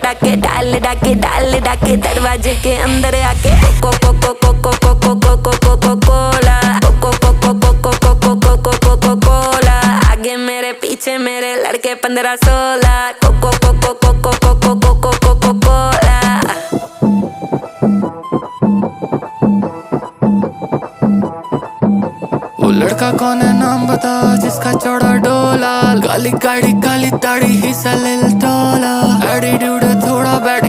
डाके डाल डाके डाल डाके दरवाजे के अंदर आके coco coco coco coco coco coco cola coco coco coco coco coco coco cola आगे मेरे पीछे मेरे लड़के 15-16 coco coco coco coco coco coco cola. वो लड़का कौन है नाम बता जिसका चौड़ा डोला, काली गाड़ी काली दाढ़ी हिस्सा ले टोला, एटीट्यूड है थोड़ा बैठ